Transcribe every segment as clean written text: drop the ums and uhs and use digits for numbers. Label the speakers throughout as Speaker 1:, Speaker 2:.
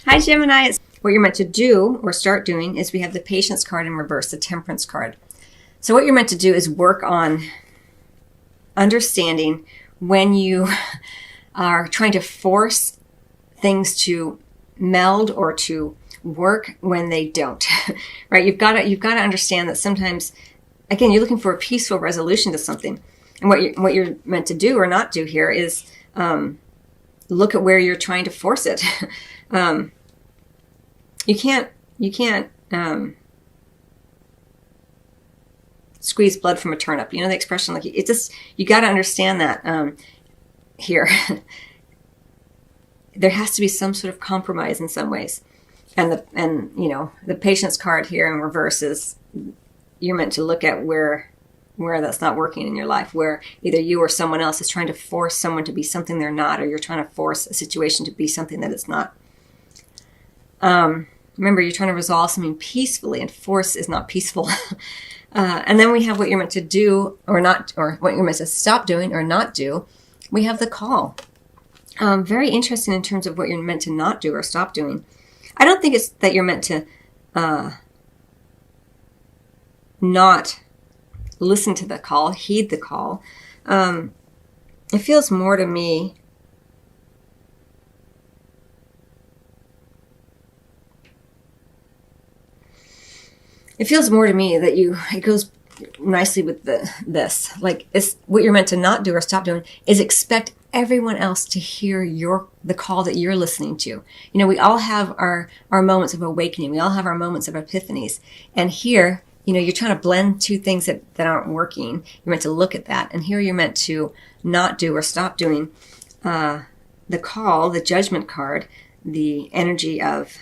Speaker 1: Hi, Gemini. What you're meant to do or start doing is we have the Patience card in reverse, the Temperance card. So what you're meant to do is work on understanding when you are trying to force things to meld or to work when they don't, right? You've got to understand that sometimes, again, you're looking for a peaceful resolution to something. And what you're meant to do or not do here is look at where you're trying to force it. You can't squeeze blood from a turnip. You know the expression, like it just, you got to understand that here. There has to be some sort of compromise in some ways. And the Patience card here in reverse is you're meant to look at where that's not working in your life, where either you or someone else is trying to force someone to be something they're not, or you're trying to force a situation to be something that it's not. Remember, you're trying to resolve something peacefully, and force is not peaceful. And then we have what you're meant to do or not, or what you're meant to stop doing or not do. We have the Call. Very interesting in terms of what you're meant to not do or stop doing. I don't think it's that you're meant to not listen to the call, heed the call. It feels more to me that it goes nicely with this. Like, it's what you're meant to not do or stop doing is expect everyone else to hear the call that you're listening to. You know, we all have our moments of awakening. We all have our moments of epiphanies. And here, you're trying to blend two things that aren't working. You're meant to look at that. And here you're meant to not do or stop doing the call, the Judgment card, the energy of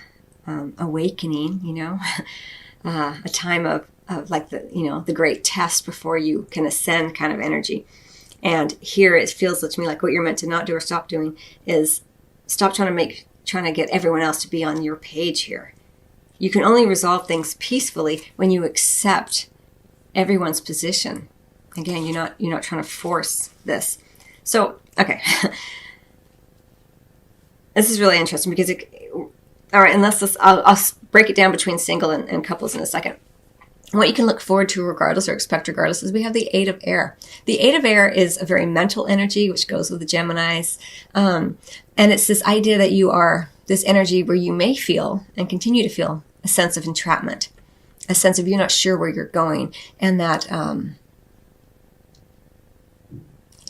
Speaker 1: awakening, a time of like the great test before you can ascend kind of energy. And here it feels to me like what you're meant to not do or stop doing is stop trying to get everyone else to be on your page here. You can only resolve things peacefully when you accept everyone's position. Again, you're not trying to force this. So, okay. This is really interesting because all right, and I'll break it down between single and couples in a second. What you can look forward to regardless or expect regardless is we have the Eight of Air. The Eight of Air is a very mental energy, which goes with the Geminis. And it's this idea that you are this energy where you may feel and continue to feel a sense of entrapment, a sense of you're not sure where you're going. And that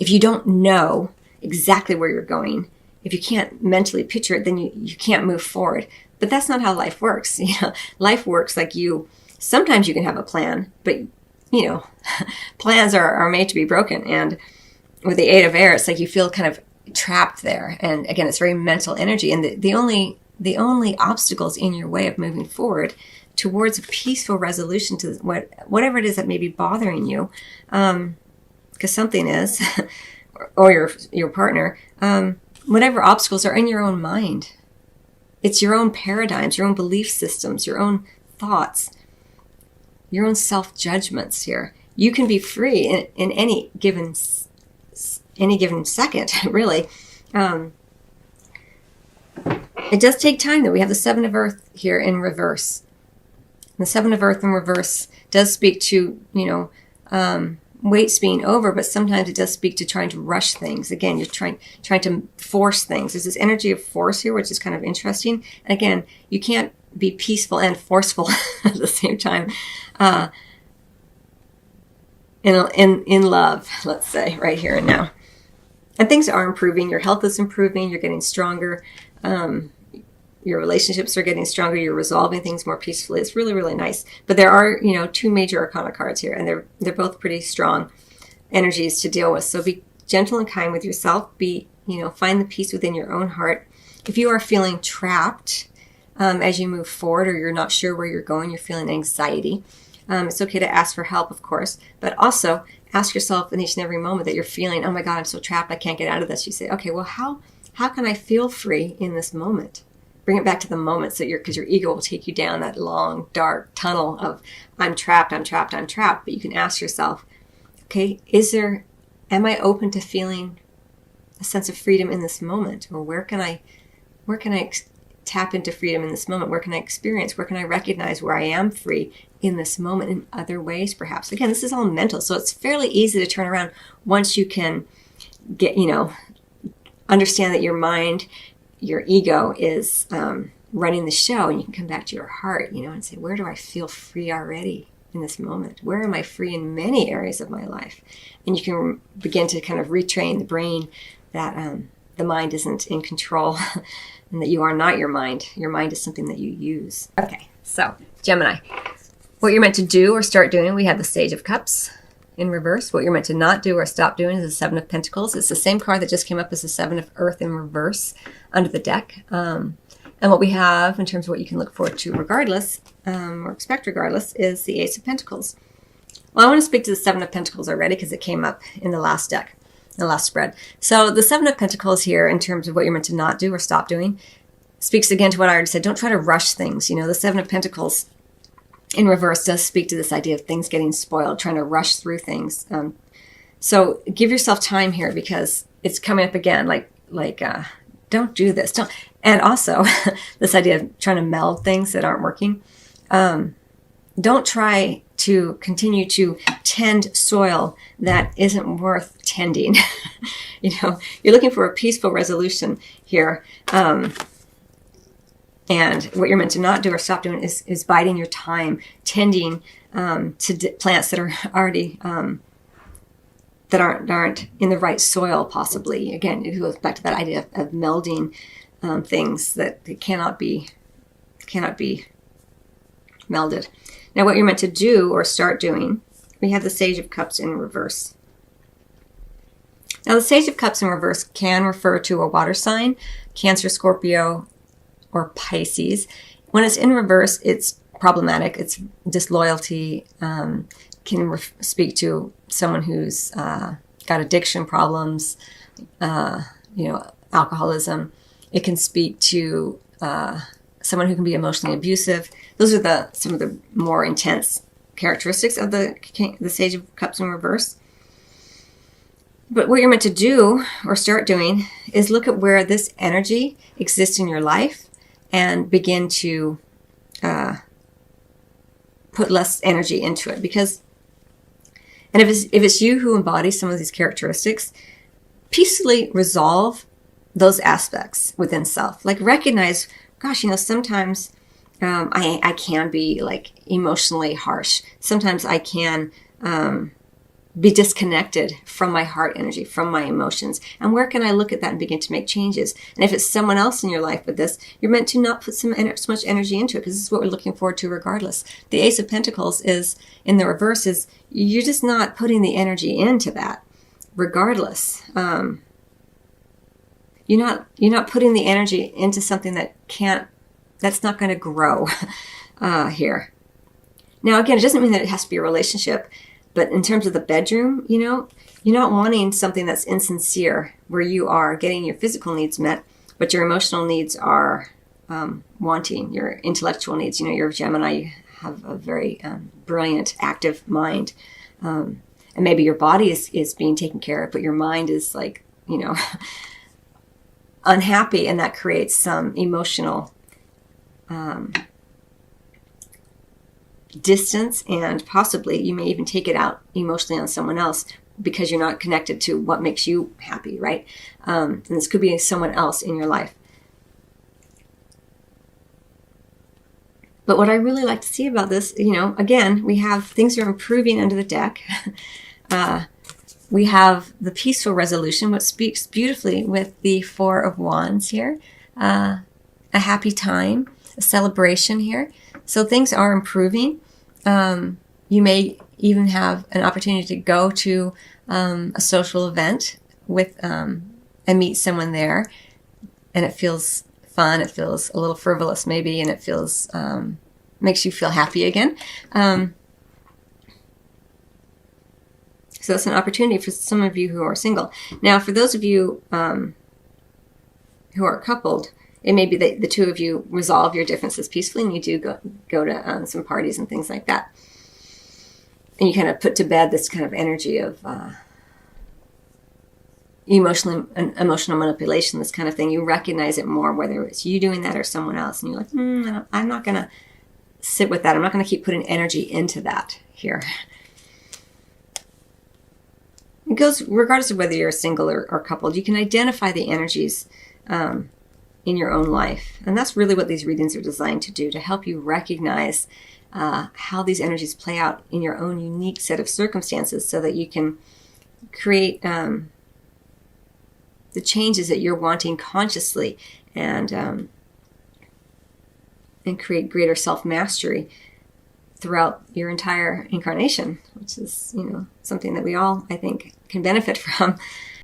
Speaker 1: if you don't know exactly where you're going, if you can't mentally picture it, then you can't move forward. But that's not how life works. Life works like sometimes you can have a plan, but plans are made to be broken. And with the Eight of Air, it's like you feel kind of trapped there. And again, it's very mental energy. And the only obstacles in your way of moving forward towards a peaceful resolution to whatever it is that may be bothering you, because something is, or your partner, whatever obstacles are in your own mind. It's your own paradigms, your own belief systems, your own thoughts, your own self-judgments here. You can be free in any given second, really. It does take time, though. We have the Seven of Earth here in reverse. The Seven of Earth in reverse does speak to, weights being over, but sometimes it does speak to trying to rush things. Again, you're trying to force things. There's this energy of force here, which is kind of interesting. And again, you can't be peaceful and forceful at the same time. In love, let's say, right here and now. And things are improving. Your health is improving. You're getting stronger. Your relationships are getting stronger. You're resolving things more peacefully. It's really, really nice. But there are, two major arcana cards here, and they're both pretty strong energies to deal with. So be gentle and kind with yourself. Find the peace within your own heart. If you are feeling trapped as you move forward, or you're not sure where you're going, you're feeling anxiety, it's okay to ask for help, of course, but also ask yourself in each and every moment that you're feeling, oh my God, I'm so trapped, I can't get out of this. You say, okay, well, how can I feel free in this moment? Bring it back to the moment, because your ego will take you down that long, dark tunnel of I'm trapped. But you can ask yourself, okay, am I open to feeling a sense of freedom in this moment? Or where can I tap into freedom in this moment? Where can I experience? Where can I recognize where I am free in this moment in other ways, perhaps? Again, this is all mental, so it's fairly easy to turn around once you can get, understand that your mind, your ego is running the show, and you can come back to your heart, and say, where do I feel free already in this moment? Where am I free in many areas of my life? And you can begin to kind of retrain the brain that the mind isn't in control and that you are not your mind. Your mind is something that you use. Okay, so Gemini, what you're meant to do or start doing, we have the Sage of Cups in reverse. What you're meant to not do or stop doing is the Seven of Pentacles. It's the same card that just came up as the Seven of Earth in reverse under the deck. And what we have in terms of what you can look forward to regardless, or expect regardless, is the Ace of Pentacles. Well, I want to speak to the Seven of Pentacles already because it came up in the last deck, the last spread. So the Seven of Pentacles here, in terms of what you're meant to not do or stop doing, speaks again to what I already said. Don't try to rush things. The Seven of Pentacles in reverse does speak to this idea of things getting spoiled, trying to rush through things. So give yourself time here because it's coming up again. Don't do this. Don't. And also this idea of trying to meld things that aren't working. Don't try to continue to tend soil that isn't worth tending. You're looking for a peaceful resolution here. And what you're meant to not do or stop doing is biding your time, tending to plants that are already that aren't in the right soil. Possibly, again, it goes back to that idea of melding things that cannot be melded. Now, what you're meant to do or start doing, we have the Sage of Cups in reverse. Now, the Sage of Cups in reverse can refer to a water sign, Cancer, Scorpio, or Pisces. When it's in reverse, it's problematic. It's disloyalty. Can speak to someone who's got addiction problems, alcoholism. It can speak to someone who can be emotionally abusive. Those are some of the more intense characteristics of the Sage of Cups in reverse. But what you're meant to do or start doing is look at where this energy exists in your life and begin to put less energy into it. And if it's you who embodies some of these characteristics, peacefully resolve those aspects within self. Like recognize, gosh, sometimes I can be emotionally harsh. Sometimes I can be disconnected from my heart energy, from my emotions. And where can I look at that and begin to make changes? And if it's someone else in your life with this, you're meant to not put so much energy into it, because this is what we're looking forward to regardless. The Ace of Pentacles is, in the reverse, is you're just not putting the energy into that regardless. You're not putting the energy into something that's not going to grow here. Now, again, it doesn't mean that it has to be a relationship. But in terms of the bedroom, you're not wanting something that's insincere, where you are getting your physical needs met, but your emotional needs are wanting, your intellectual needs. You're a Gemini, you have a very brilliant, active mind. And maybe your body is being taken care of, but your mind is unhappy, and that creates some emotional distance, and possibly you may even take it out emotionally on someone else because you're not connected to what makes you happy, right? And this could be someone else in your life. But what I really like to see about this, again, we have things are improving under the deck. We have the peaceful resolution, which speaks beautifully with the Four of Wands here. A happy time, a celebration here. So things are improving. You may even have an opportunity to go to a social event with and meet someone there, and it feels fun. It feels a little frivolous, maybe, and it feels makes you feel happy again. So it's an opportunity for some of you who are single. Now, for those of you who are coupled, it may be that the two of you resolve your differences peacefully, and you do go to some parties and things like that. And you kind of put to bed this kind of energy of emotional manipulation, this kind of thing. You recognize it more, whether it's you doing that or someone else. And you're like, I'm not going to sit with that. I'm not going to keep putting energy into that here. It goes regardless of whether you're single or coupled. You can identify the energies in your own life. And that's really what these readings are designed to do, to help you recognize how these energies play out in your own unique set of circumstances, so that you can create the changes that you're wanting consciously, and create greater self-mastery throughout your entire incarnation, which is, something that we all, I think, can benefit from.